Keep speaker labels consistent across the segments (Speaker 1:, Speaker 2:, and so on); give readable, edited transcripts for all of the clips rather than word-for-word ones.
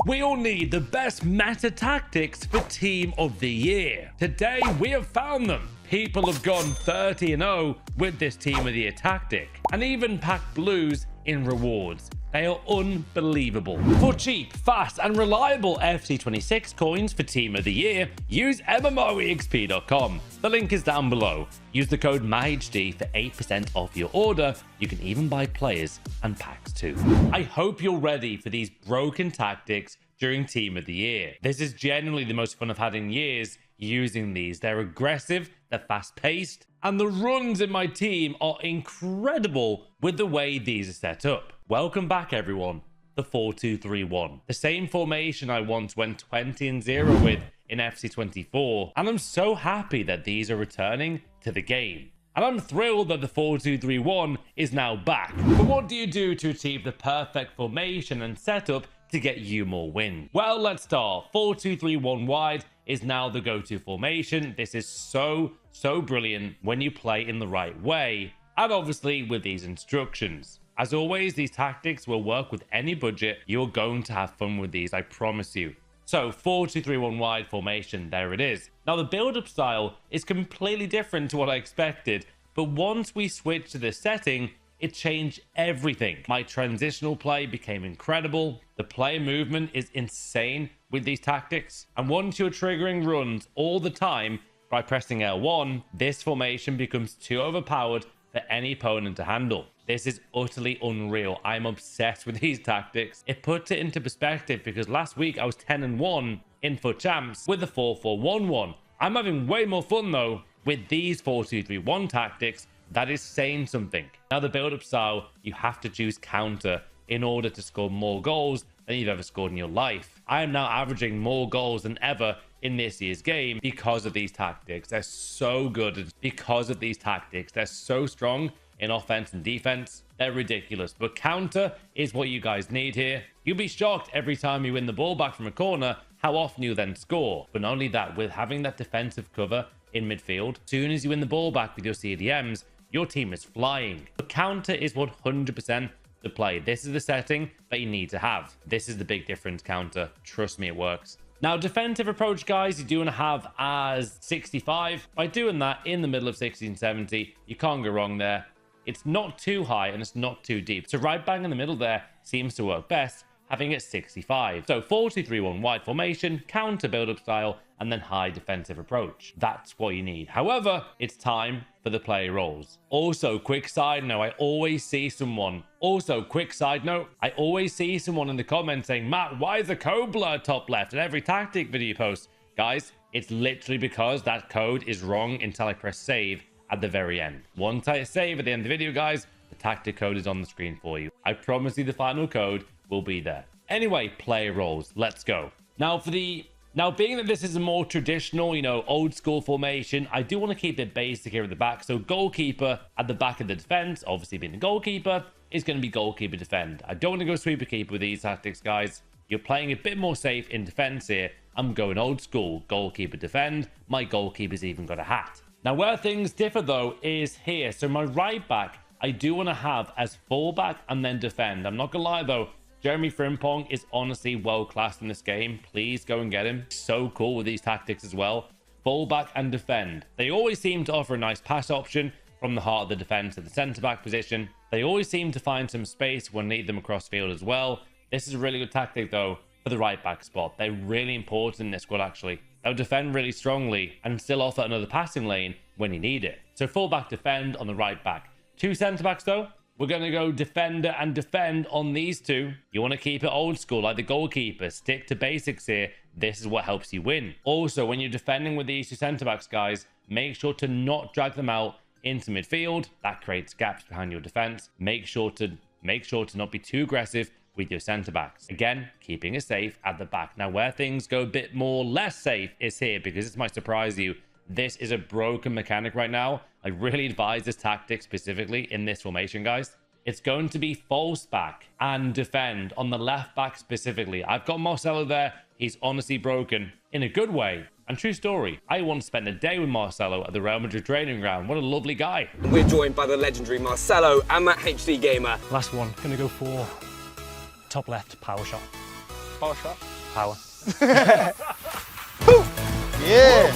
Speaker 1: We all need the best meta tactics for Team of the Year. Today, we have found them. People have gone 30-0 with this Team of the Year tactic, and even packed blues in rewards. They are unbelievable. For cheap, fast, and reliable FC26 coins for Team of the Year, use MMOEXP.com. The link is down below. Use the code MAHD for 8% off your order. You can even buy players and packs too. I hope you're ready for these broken tactics during Team of the Year. This is genuinely the most fun I've had in years using these. They're aggressive, they're fast-paced, and the runs in my team are incredible with the way these are set up. Welcome back, everyone. The 4-2-3-1. The same formation I once went 20-0 with in FC24, and I'm so happy that these are returning to the game. And I'm thrilled that the 4-2-3-1 is now back. But what do you do to achieve the perfect formation and setup to get you more wins? Well, let's start. 4-2-3-1 wide is now the go-to formation. This is so brilliant when you play in the right way, and obviously with these instructions. As always, these tactics will work with any budget. You're going to have fun with these, I promise you. So 4-2-3-1 wide formation, there it is. Now the build-up style is completely different to what I expected, but once we switched to this setting, it changed everything. My transitional play became incredible. The player movement is insane with these tactics. And once you're triggering runs all the time by pressing L1, this formation becomes too overpowered for any opponent to handle. This is utterly unreal. I'm obsessed with these tactics. It puts it into perspective because last week I was 10-1 in FUT Champs with the 4-4-1-1. I'm having way more fun though with these 4-2-3-1 tactics. That is saying something. Now the build-up style, you have to choose counter in order to score more goals than you've ever scored in your life. I am now averaging more goals than ever in this year's game because of these tactics. They're so good because of these tactics. They're so strong in offense and defense. They're ridiculous. But counter is what you guys need here. You'll be shocked every time you win the ball back from a corner how often you then score. But not only that, with having that defensive cover in midfield, as soon as you win the ball back with your CDMs, your team is flying. The counter is 100% the play. This is the setting that you need to have. This is the big difference, counter. Trust me, it works. Now, defensive approach, guys, you do want to have as 65. By doing that in the middle of 60 and 70, you can't go wrong there. It's not too high and it's not too deep. So right bang in the middle there seems to work best, having it 65. So 4-2-3-1 wide formation, counter build-up style, and then high defensive approach. That's what you need. However, it's time for the player roles. Also, quick side note, I always see someone in the comments saying, Matt, why is the code blurred top left in every tactic video you post? Guys, it's literally because that code is wrong until I press save at the very end. Once I save at the end of the video, guys, the tactic code is on the screen for you. I promise you the final code will be there. Anyway, player roles, let's go. Now being that this is a more traditional, old school formation, I do want to keep it basic here at the back. So goalkeeper at the back of the defense, obviously being the goalkeeper, is going to be goalkeeper defend. I don't want to go sweeper keeper with these tactics, guys. You're playing a bit more safe in defense here. I'm going old school, goalkeeper defend. My goalkeeper's even got a hat. Now where things differ though is here. So my right back, I do want to have as fullback and then defend. I'm not gonna lie though, Jeremy Frimpong is honestly world-class in this game. Please go and get him. So cool with these tactics as well. Fullback and defend. They always seem to offer a nice pass option from the heart of the defense to the centre-back position. They always seem to find some space when need them across field as well. This is a really good tactic though for the right-back spot. They're really important in this squad actually. They'll defend really strongly and still offer another passing lane when you need it. So fullback defend on the right back. Two centre-backs though. We're going to go defender and defend on these two. You want to keep it old school like the goalkeeper. Stick to basics here. This is what helps you win. Also, when you're defending with these two centre-backs, guys, make sure to not drag them out into midfield. That creates gaps behind your defense. Make sure to not be too aggressive with your centre-backs. Again, keeping it safe at the back. Now, where things go a bit more less safe is here, because this might surprise you. This is a broken mechanic right now. I really advise this tactic specifically in this formation, guys. It's going to be false back and defend on the left back specifically. I've got Marcelo there. He's honestly broken in a good way. And true story, I once spent a day with Marcelo at the Real Madrid training ground. What a lovely guy.
Speaker 2: We're joined by the legendary Marcelo and Matt HD Gamer.
Speaker 3: Last one, gonna go for top left power shot.
Speaker 2: Power shot.
Speaker 3: power.
Speaker 4: Yeah.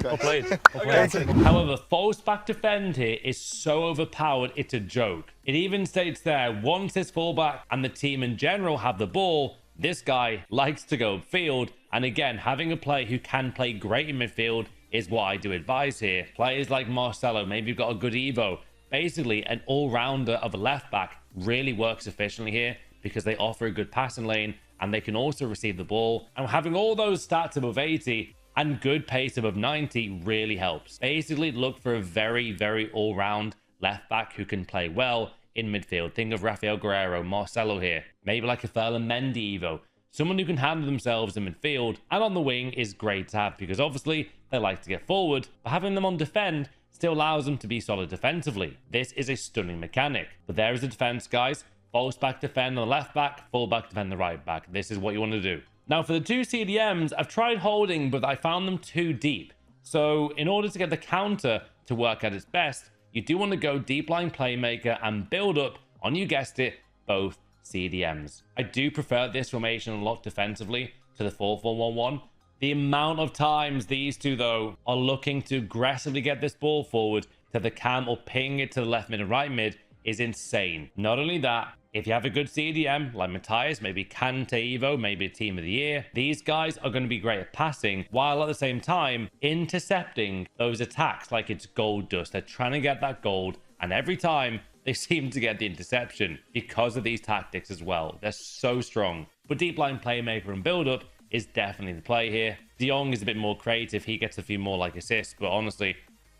Speaker 3: Well played. Well played.
Speaker 1: However, Fullback defend here is so overpowered, it's a joke. It even states there, once this fullback and the team in general have the ball, this guy likes to go upfield. And again, having a player who can play great in midfield is what I do advise here. Players like Marcelo, maybe you've got a good Evo. Basically, an all-rounder of a left back really works efficiently here because they offer a good passing lane and they can also receive the ball. And having all those stats above 80 and good pace above 90 really helps. Basically, look for a very, very all-round left back who can play well in midfield. Think of Rafael Guerrero, Marcelo here. Maybe like a Ferland Mendy Evo. Someone who can handle themselves in midfield and on the wing is great to have because obviously they like to get forward, but having them on defend still allows them to be solid defensively. This is a stunning mechanic. But there is the defense, guys. Fullback defend on the left back, fullback defend the right back. This is what you want to do. Now for the two CDMs, I've tried holding, but I found them too deep. So in order to get the counter to work at its best, you do want to go deep line playmaker and build up on, you guessed it, both CDMs. I do prefer this formation a lot defensively to the 4-4-1-1. The amount of times these two, though, are looking to aggressively get this ball forward to the cam or ping it to the left mid and right mid is insane. Not only that, if you have a good CDM like Matthias, maybe Kante Evo, maybe a team of the year, these guys are going to be great at passing while at the same time intercepting those attacks like it's gold dust. They're trying to get that gold, and every time they seem to get the interception because of these tactics as well. They're so strong. But deep line playmaker and build up is definitely the play here. De Jong is a bit more creative. He gets a few more like assists, but honestly,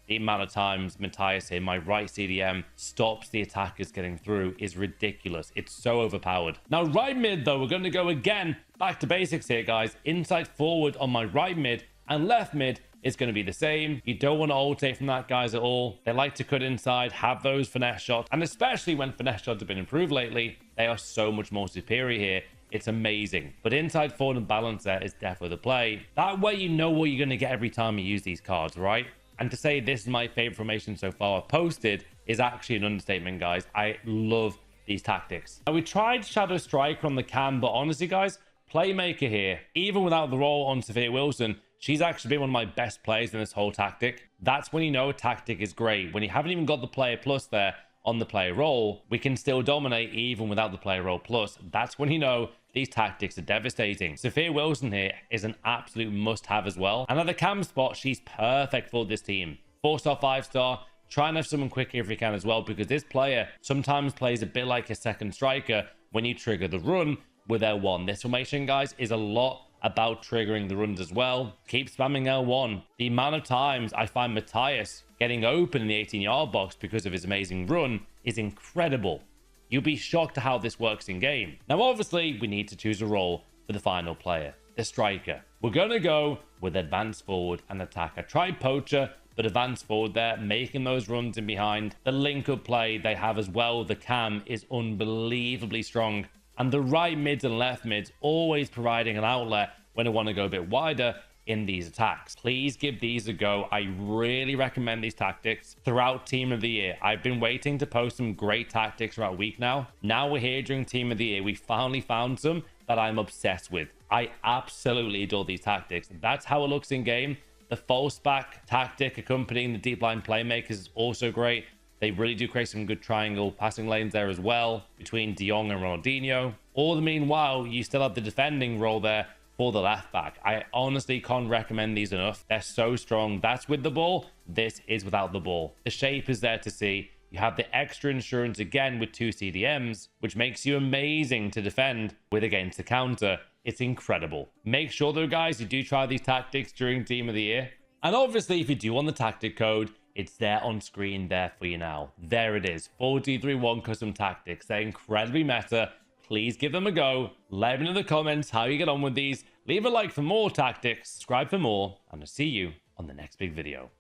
Speaker 1: the amount of times Matthias here, my right CDM, stops the attackers getting through is ridiculous. It's so overpowered. Now, right mid, though, we're going to go again back to basics here, guys. Inside forward on my right mid and left mid is going to be the same. You don't want to alternate from that, guys, at all. They like to cut inside, have those finesse shots, and especially when finesse shots have been improved lately, they are so much more superior here. It's amazing. But inside forward and balance there is definitely the play. That way you know what you're going to get every time you use these cards, right? And to say this is my favorite formation so far I've posted is actually an understatement, guys. I love these tactics. Now, we tried Shadow Striker on the cam, but honestly, guys, playmaker here, even without the role on Sophia Wilson, she's actually been one of my best players in this whole tactic. That's when you know a tactic is great. When you haven't even got the player plus there on the player role, we can still dominate even without the player role plus. That's when you know these tactics are devastating. Sophia Wilson here is an absolute must-have as well. And at the cam spot, she's perfect for this team. 4-star, 5-star. Try and have someone quicker if you can as well, because this player sometimes plays a bit like a second striker when you trigger the run with L1. This formation, guys, is a lot about triggering the runs as well. Keep spamming L1. The amount of times I find Matthias getting open in the 18-yard box because of his amazing run is incredible. You'll be shocked at how this works in game. Now, obviously, we need to choose a role for the final player, the striker. We're going to go with advance forward and attack. I tried poacher, but advance forward there, making those runs in behind. The link-up play they have as well, the cam, is unbelievably strong. And the right mids and left mids always providing an outlet when I want to go a bit wider in these attacks. Please give these a go. I really recommend these tactics throughout Team of the Year. I've been waiting to post some great tactics throughout week now. Now we're here during Team of the Year. We finally found some that I'm obsessed with. I absolutely adore these tactics. That's how it looks in game. The false back tactic accompanying the deep line playmakers is also great. They really do create some good triangle passing lanes there as well between De Jong and Ronaldinho. All the meanwhile, you still have the defending role there for the left back. I honestly can't recommend these enough. They're so strong. That's with the ball. This is without the ball. The shape is there to see. You have the extra insurance again with 2 CDMs, which makes you amazing to defend with against the counter. It's incredible. Make sure though, guys, you do try these tactics during Team of the Year. And obviously, if you do want the tactic code, it's there on screen there for you now. There it is. 4-2-3-1 custom tactics. They're incredibly meta. Please give them a go. Let me know in the comments how you get on with these. Leave a like for more tactics. Subscribe for more. And I'll see you on the next big video.